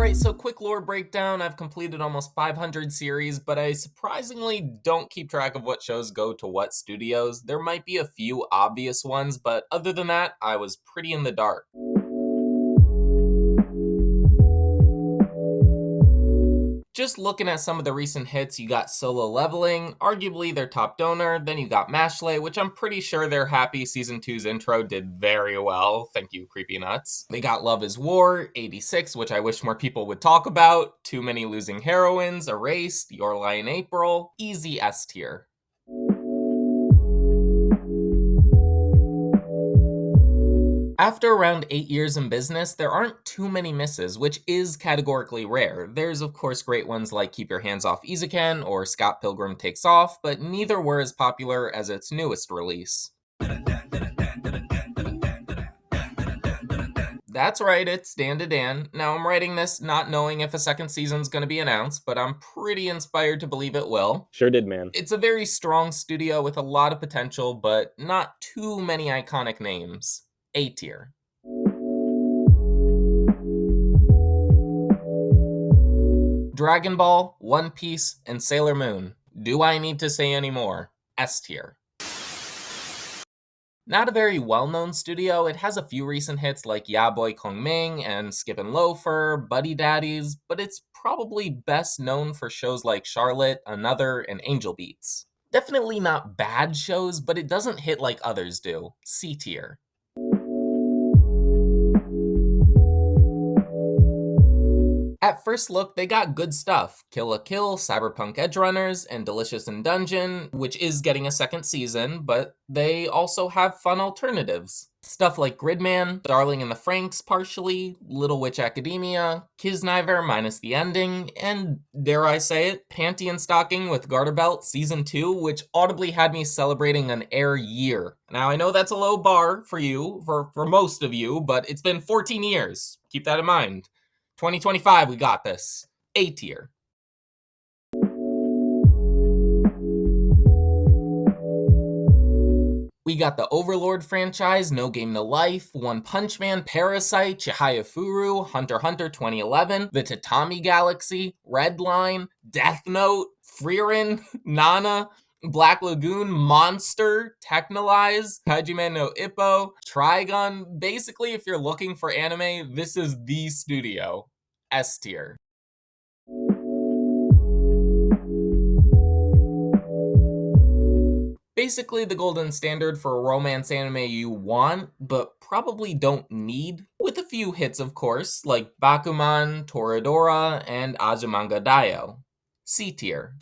Alright, so quick lore breakdown. I've completed almost 500 series, but I surprisingly don't keep track of what shows go to what studios. There might be a few obvious ones, but other than that, I was pretty in the dark. Just looking at some of the recent hits, you got Solo Leveling, arguably their top donor. Then you got Mashley, which I'm pretty sure they're happy Season two's intro did very well. Thank you, Creepy Nuts. They got Love is War, 86, which I wish more people would talk about. Too Many Losing Heroines, Erased, Your Lie in April. Easy S tier. After around 8 years in business, there aren't too many misses, which is categorically rare. There's of course great ones like Keep Your Hands Off Izuken or Scott Pilgrim Takes Off, but neither were as popular as its newest release. That's right, it's Dan to Dan. Now I'm writing this not knowing if a second season's gonna be announced, but I'm pretty inspired to believe it will. Sure did, man. It's a very strong studio with a lot of potential, but not too many iconic names. A tier. Dragon Ball, One Piece, and Sailor Moon. Do I need to say any more? S tier. Not a very well-known studio, it has a few recent hits like Ya Boy Kongming and Skippin' Loafer, Buddy Daddies, but it's probably best known for shows like Charlotte, Another, and Angel Beats. Definitely not bad shows, but it doesn't hit like others do. C tier. At first look, they got good stuff. Kill la Kill, Cyberpunk Edgerunners, and Delicious in Dungeon, which is getting a second season, but they also have fun alternatives. Stuff like Gridman, Darling in the Franxx partially, Little Witch Academia, Kisniver minus the ending, and, dare I say it, Panty and Stocking with Garter Belt Season 2, which audibly had me celebrating an air year. Now I know that's a low bar for you, for most of you, but it's been 14 years. Keep that in mind. 2025, we got this. A tier. We got the Overlord franchise, No Game No Life, One Punch Man, Parasite, Chihaya Furu, Hunter x Hunter 2011, The Tatami Galaxy, Redline, Death Note, Frieren, Nana, Black Lagoon, Monster, Technolize, Hajime no Ippo, Trigun. Basically, if you're looking for anime, this is the studio. S tier. Basically the golden standard for a romance anime you want, but probably don't need, with a few hits of course, like Bakuman, Toradora, and Azumanga Daioh. C tier.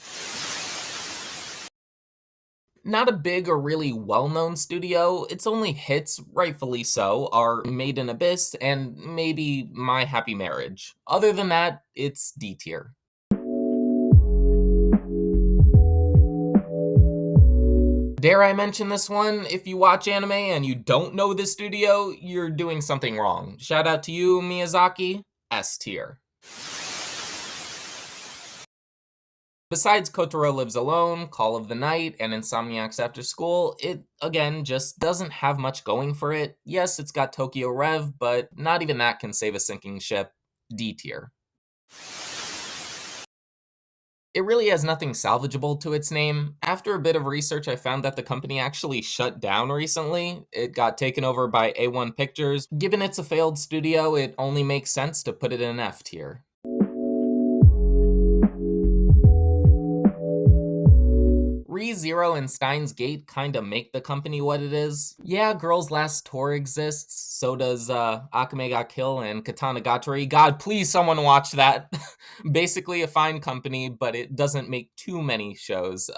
Not a big or really well-known studio, its only hits, rightfully so, are Made in Abyss and maybe My Happy Marriage. Other than that, it's D tier. Dare I mention this one? If you watch anime and you don't know this studio, you're doing something wrong. Shout out to you, Miyazaki. S tier. Besides Kotaro Lives Alone, Call of the Night, and Insomniacs After School, it, again, just doesn't have much going for it. Yes, it's got Tokyo Rev, but not even that can save a sinking ship. D tier. It really has nothing salvageable to its name. After a bit of research, I found that the company actually shut down recently. It got taken over by A1 Pictures. Given it's a failed studio, it only makes sense to put it in F tier. ReZero and Steins Gate kinda make the company what it is. Yeah, Girls Last Tour exists, so does Akame ga Kill and Katanagatari. God, please someone watch that. Basically a fine company, but it doesn't make too many shows.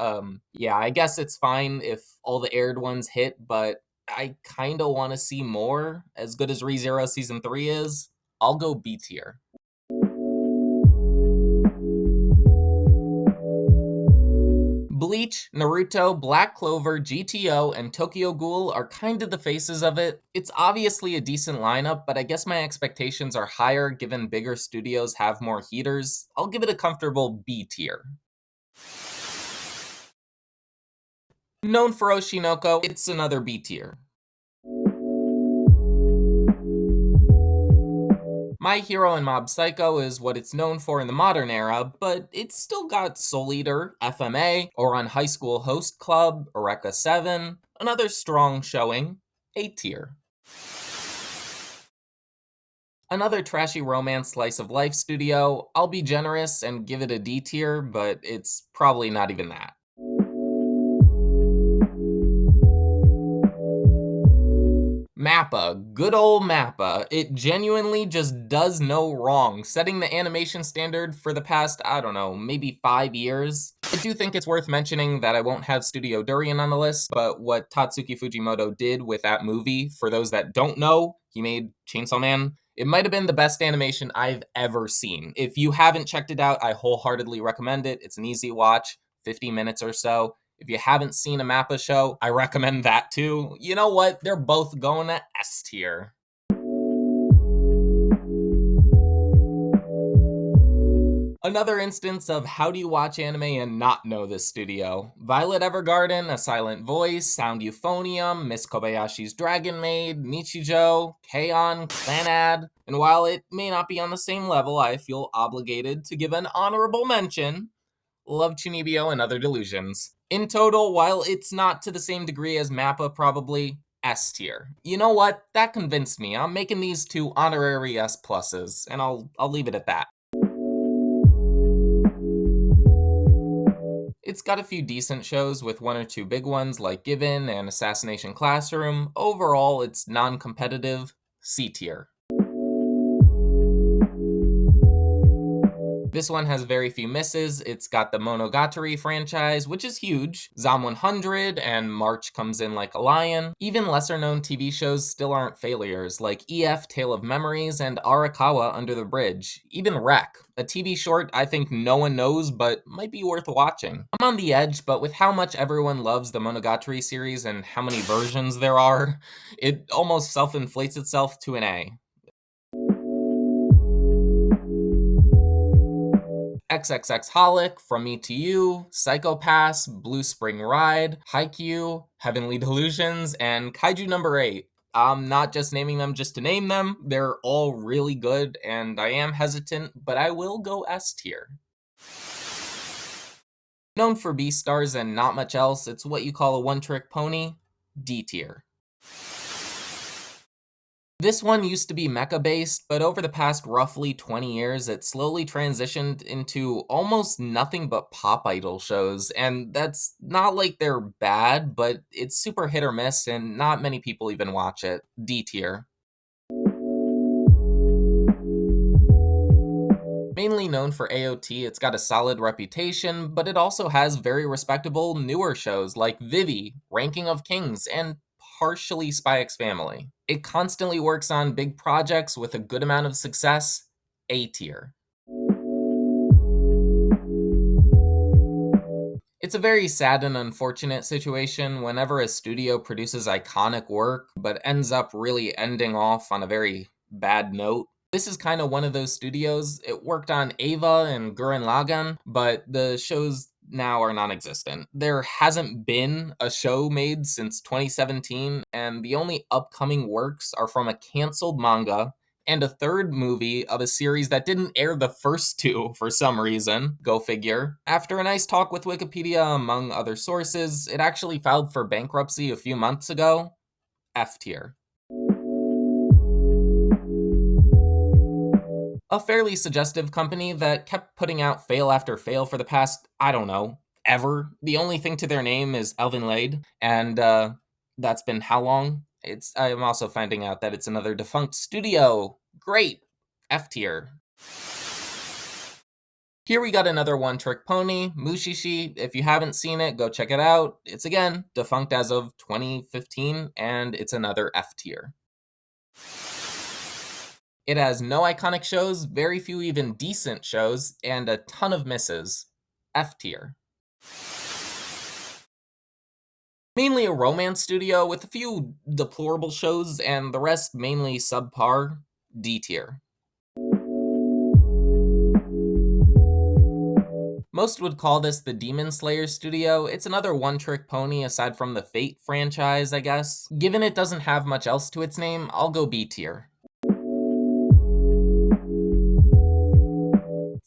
Yeah, I guess it's fine if all the aired ones hit, but I kinda wanna see more. As good as ReZero Season 3 is, I'll go B tier. Bleach, Naruto, Black Clover, GTO, and Tokyo Ghoul are kind of the faces of it. It's obviously a decent lineup, but I guess my expectations are higher given bigger studios have more heaters. I'll give it a comfortable B tier. Known for Oshinoko, it's another B tier. My Hero and Mob Psycho is what it's known for in the modern era, but it's still got Soul Eater, FMA, Ouran High School Host Club, Eureka 7, another strong showing, A tier. Another trashy romance slice of life studio, I'll be generous and give it a D tier, but it's probably not even that. MAPPA, good old MAPPA. It genuinely just does no wrong, setting the animation standard for the past, I don't know, maybe 5 years. I do think it's worth mentioning that I won't have Studio Durian on the list, but what Tatsuki Fujimoto did with that movie, for those that don't know, he made Chainsaw Man. It might have been the best animation I've ever seen. If you haven't checked it out, I wholeheartedly recommend it. It's an easy watch, 50 minutes or so. If you haven't seen a MAPPA show, I recommend that too. You know what? They're both going to S tier. Another instance of how do you watch anime and not know this studio. Violet Evergarden, A Silent Voice, Sound Euphonium, Miss Kobayashi's Dragon Maid, Nichijou, K-On!, Clanad. And while it may not be on the same level, I feel obligated to give an honorable mention. Love Chunibyo and Other Delusions. In total, while it's not to the same degree as MAPPA probably, S tier. You know what? That convinced me. I'm making these two honorary S pluses, and I'll leave it at that. It's got a few decent shows with one or two big ones like Given and Assassination Classroom. Overall, it's non-competitive, C tier. This one has very few misses. It's got the Monogatari franchise, which is huge, Zom 100, and March Comes In Like a Lion. Even lesser known TV shows still aren't failures, like EF Tale of Memories and Arakawa Under the Bridge. Even Wreck, a TV short I think no one knows but might be worth watching. I'm on the edge, but with how much everyone loves the Monogatari series and how many versions there are, it almost self-inflates itself to an A. XXX Holic, From Me to You, Psychopass, Blue Spring Ride, Haikyuu, Heavenly Delusions, and Kaiju number 8. I'm not just naming them just to name them, they're all really good, and I am hesitant, but I will go S tier. Known for B-stars and not much else, it's what you call a one-trick pony, D tier. This one used to be mecha-based, but over the past roughly 20 years, it slowly transitioned into almost nothing but pop idol shows, and that's not like they're bad, but it's super hit or miss, and not many people even watch it. D tier. Mainly known for AOT, it's got a solid reputation, but it also has very respectable newer shows like Vivi, Ranking of Kings, and partially Spy X Family. It constantly works on big projects with a good amount of success, A tier. It's a very sad and unfortunate situation whenever a studio produces iconic work, but ends up really ending off on a very bad note. This is kind of one of those studios. It worked on Eva and Gurren Lagann, but the shows now are non-existent. There hasn't been a show made since 2017, and the only upcoming works are from a canceled manga and a third movie of a series that didn't air the first two for some reason. Go figure. After a nice talk with Wikipedia, among other sources, it actually filed for bankruptcy a few months ago. F tier. A fairly suggestive company that kept putting out fail after fail for the past, I don't know, ever. The only thing to their name is Elvin Lade, and that's been how long? I'm also finding out that it's another defunct studio. Great. F tier. Here we got another one-trick pony, Mushishi. If you haven't seen it, go check it out. It's again defunct as of 2015, and it's another F tier. It has no iconic shows, very few even decent shows, and a ton of misses. F tier. Mainly a romance studio with a few deplorable shows, and the rest mainly subpar. D tier. Most would call this the Demon Slayer studio. It's another one-trick pony aside from the Fate franchise, I guess. Given it doesn't have much else to its name, I'll go B tier.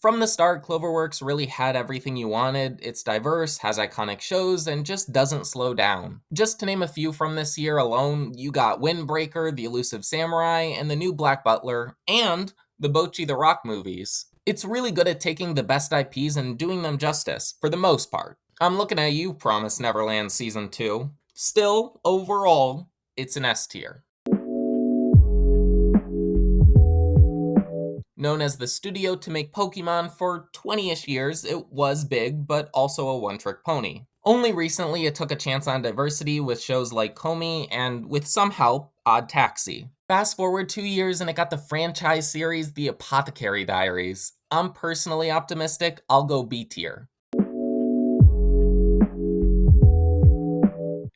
From the start, Cloverworks really had everything you wanted. It's diverse, has iconic shows, and just doesn't slow down. Just to name a few from this year alone, you got Windbreaker, The Elusive Samurai, and the new Black Butler, and the Bocchi the Rock movies. It's really good at taking the best IPs and doing them justice, for the most part. I'm looking at you, Promised Neverland Season 2. Still, overall, it's an S tier. Known as the studio to make Pokemon for 20-ish years, it was big, but also a one-trick pony. Only recently it took a chance on diversity with shows like Komi and, with some help, Odd Taxi. Fast forward 2 years and it got the franchise series The Apothecary Diaries. I'm personally optimistic, I'll go B tier.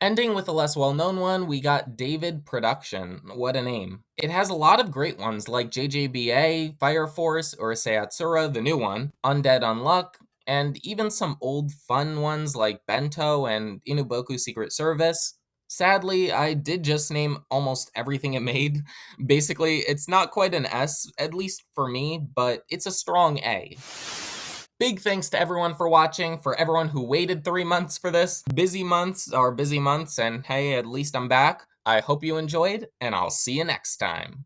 Ending with a less well-known one, we got David Production. What a name. It has a lot of great ones like JJBA, Fire Force, Urusei Yatsura, the new one, Undead Unluck, and even some old fun ones like Bento and Inuboku Secret Service. Sadly, I did just name almost everything it made. Basically, it's not quite an S, at least for me, but it's a strong A. Big thanks to everyone for watching, for everyone who waited 3 months for this. Busy months are busy months, and hey, at least I'm back. I hope you enjoyed, and I'll see you next time.